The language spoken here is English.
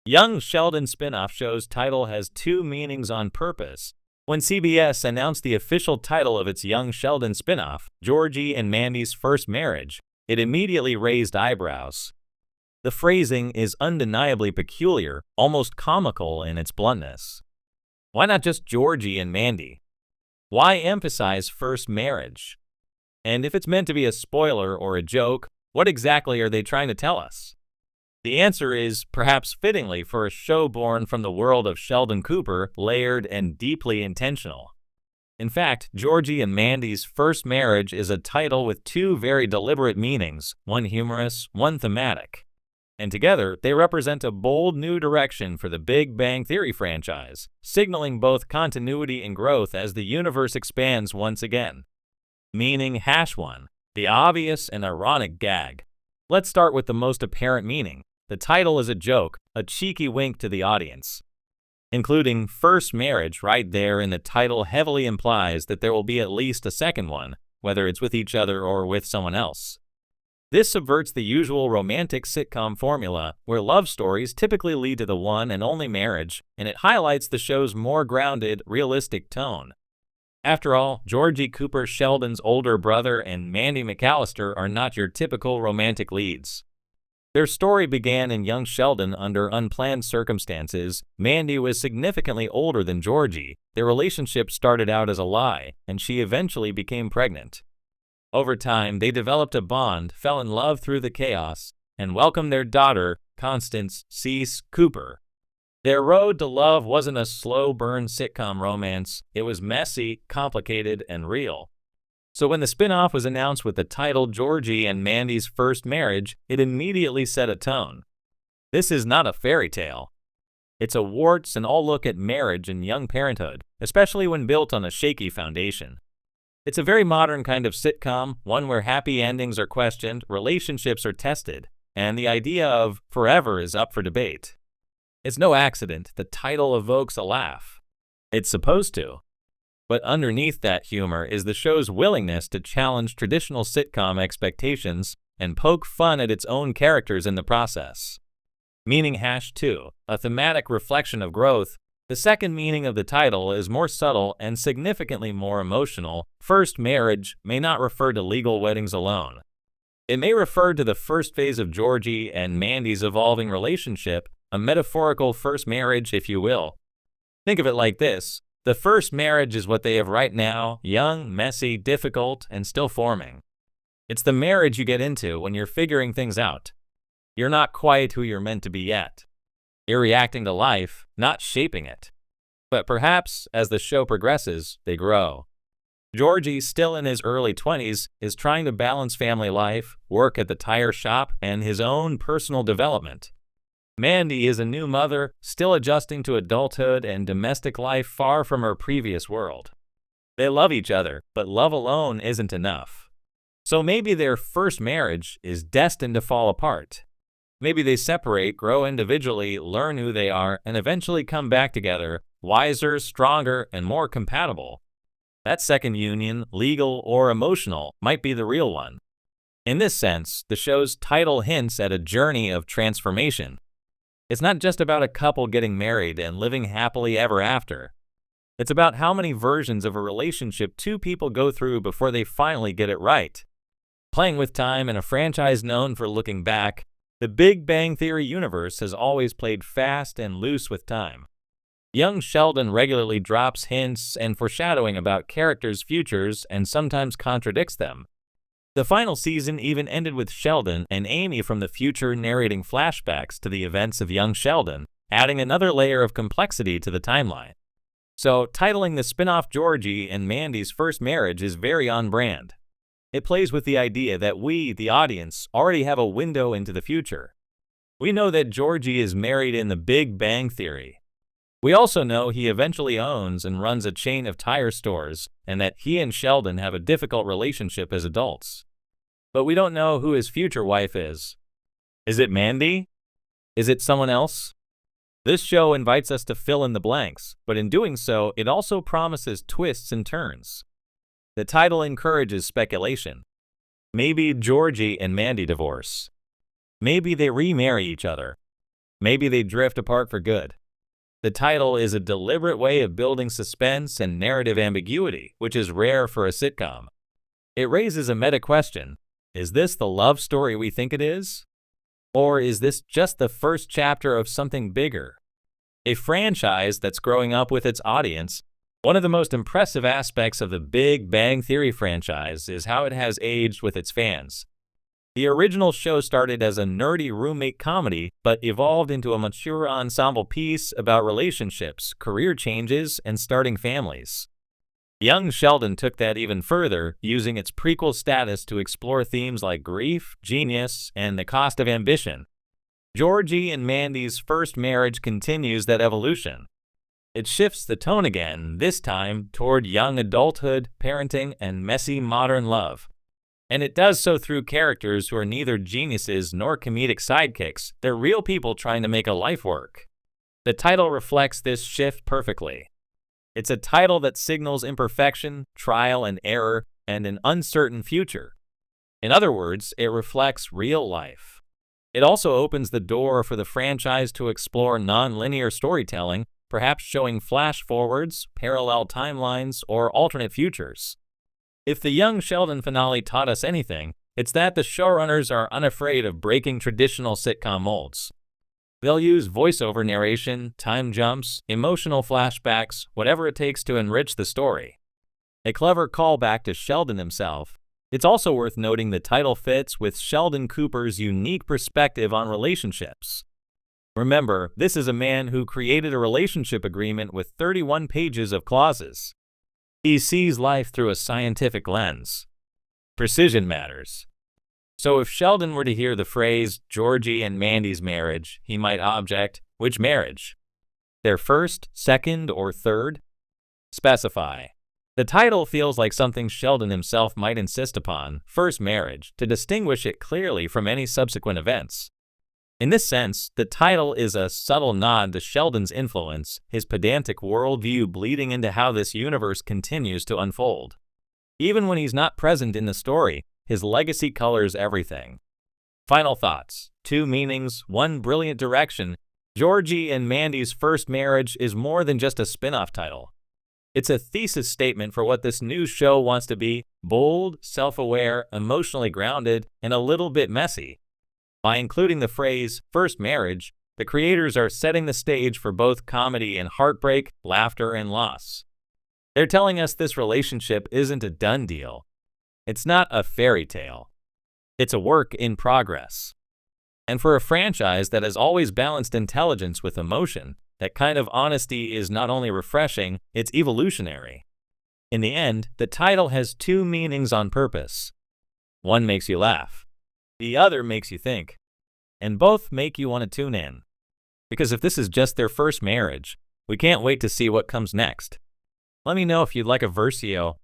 Young Sheldon spin-off show's title has two meanings on purpose. When CBS announced the official title of its Young Sheldon spin-off, Georgie and Mandy's First Marriage, it immediately raised eyebrows. The phrasing is undeniably peculiar, almost comical in its bluntness. Why not just Georgie and Mandy? Why emphasize first marriage? And if it's meant to be a spoiler or a joke, what exactly are they trying to tell us? The answer is, perhaps fittingly for a show born from the world of Sheldon Cooper, layered and deeply intentional. In fact, Georgie and Mandy's First Marriage is a title with two very deliberate meanings, one humorous, one thematic. And together, they represent a bold new direction for the Big Bang Theory franchise, signaling both continuity and growth as the universe expands once again. Meaning #1, the obvious and ironic gag. Let's start with the most apparent meaning. The title is a joke, a cheeky wink to the audience. Including first marriage right there in the title heavily implies that there will be at least a second one, whether it's with each other or with someone else. This subverts the usual romantic sitcom formula, where love stories typically lead to the one and only marriage, and it highlights the show's more grounded, realistic tone. After all, Georgie Cooper Sheldon's older brother and Mandy McAllister are not your typical romantic leads. Their story began in young Sheldon under unplanned circumstances. Mandy was significantly older than Georgie. Their relationship started out as a lie, and she eventually became pregnant. Over time, they developed a bond, fell in love through the chaos, and welcomed their daughter, Constance Cease Cooper. Their road to love wasn't a slow-burn sitcom romance. It was messy, complicated, and real. So when the spin-off was announced with the title Georgie and Mandy's First Marriage, it immediately set a tone. This is not a fairy tale. It's a warts and all look at marriage and young parenthood, especially when built on a shaky foundation. It's a very modern kind of sitcom, one where happy endings are questioned, relationships are tested, and the idea of forever is up for debate. It's no accident the title evokes a laugh. It's supposed to. But underneath that humor is the show's willingness to challenge traditional sitcom expectations and poke fun at its own characters in the process. Meaning #2, a thematic reflection of growth. The second meaning of the title is more subtle and significantly more emotional. First marriage may not refer to legal weddings alone. It may refer to the first phase of Georgie and Mandy's evolving relationship, a metaphorical first marriage, if you will. Think of it like this. The first marriage is what they have right now, young, messy, difficult, and still forming. It's the marriage you get into when you're figuring things out. You're not quite who you're meant to be yet. You're reacting to life, not shaping it. But perhaps, as the show progresses, they grow. Georgie, still in his early 20s, is trying to balance family life, work at the tire shop, and his own personal development. Mandy is a new mother, still adjusting to adulthood and domestic life far from her previous world. They love each other, but love alone isn't enough. So maybe their first marriage is destined to fall apart. Maybe they separate, grow individually, learn who they are, and eventually come back together, wiser, stronger, and more compatible. That second union, legal or emotional, might be the real one. In this sense, the show's title hints at a journey of transformation. It's not just about a couple getting married and living happily ever after. It's about how many versions of a relationship two people go through before they finally get it right. Playing with time in a franchise known for looking back, the Big Bang Theory universe has always played fast and loose with time. Young Sheldon regularly drops hints and foreshadowing about characters' futures and sometimes contradicts them. The final season even ended with Sheldon and Amy from the future narrating flashbacks to the events of young Sheldon, adding another layer of complexity to the timeline. So, titling the spin-off Georgie and Mandy's First Marriage is very on brand. It plays with the idea that we, the audience, already have a window into the future. We know that Georgie is married in the Big Bang Theory. We also know he eventually owns and runs a chain of tire stores, and that he and Sheldon have a difficult relationship as adults. But we don't know who his future wife is. Is it Mandy? Is it someone else? This show invites us to fill in the blanks, but in doing so, it also promises twists and turns. The title encourages speculation. Maybe Georgie and Mandy divorce. Maybe they remarry each other. maybe they drift apart for good. The title is a deliberate way of building suspense and narrative ambiguity, which is rare for a sitcom. It raises a meta question. Is this the love story we think it is? Or is this just the first chapter of something bigger? A franchise that's growing up with its audience. One of the most impressive aspects of the Big Bang Theory franchise is how it has aged with its fans. The original show started as a nerdy roommate comedy, but evolved into a mature ensemble piece about relationships, career changes, and starting families. Young Sheldon took that even further, using its prequel status to explore themes like grief, genius, and the cost of ambition. Georgie and Mandy's first marriage continues that evolution. It shifts the tone again, this time toward young adulthood, parenting, and messy modern love. And it does so through characters who are neither geniuses nor comedic sidekicks. They're real people trying to make a life work. The title reflects this shift perfectly. It's a title that signals imperfection, trial and error, and an uncertain future. In other words, it reflects real life. It also opens the door for the franchise to explore non-linear storytelling, perhaps showing flash-forwards, parallel timelines, or alternate futures. If the Young Sheldon finale taught us anything, it's that the showrunners are unafraid of breaking traditional sitcom molds. They'll use voiceover narration, time jumps, emotional flashbacks, whatever it takes to enrich the story. A clever callback to Sheldon himself. It's also worth noting the title fits with Sheldon Cooper's unique perspective on relationships. Remember, this is a man who created a relationship agreement with 31 pages of clauses. He sees life through a scientific lens. Precision matters. So if Sheldon were to hear the phrase, Georgie and Mandy's marriage, he might object, which marriage? Their first, second, or third? Specify. The title feels like something Sheldon himself might insist upon, first marriage, to distinguish it clearly from any subsequent events. In this sense, the title is a subtle nod to Sheldon's influence, his pedantic worldview bleeding into how this universe continues to unfold. Even when he's not present in the story, his legacy colors everything. Final thoughts. 2 meanings, 1 brilliant direction. Georgie and Mandy's first marriage is more than just a spin-off title. It's a thesis statement for what this new show wants to be: bold, self-aware, emotionally grounded, and a little bit messy. By including the phrase, first marriage, the creators are setting the stage for both comedy and heartbreak, laughter and loss. They're telling us this relationship isn't a done deal. It's not a fairy tale. It's a work in progress. And for a franchise that has always balanced intelligence with emotion, that kind of honesty is not only refreshing, it's evolutionary. In the end, the title has 2 meanings on purpose. One makes you laugh. The other makes you think. And both make you want to tune in. Because if this is just their first marriage, we can't wait to see what comes next. Let me know if you'd like a Versio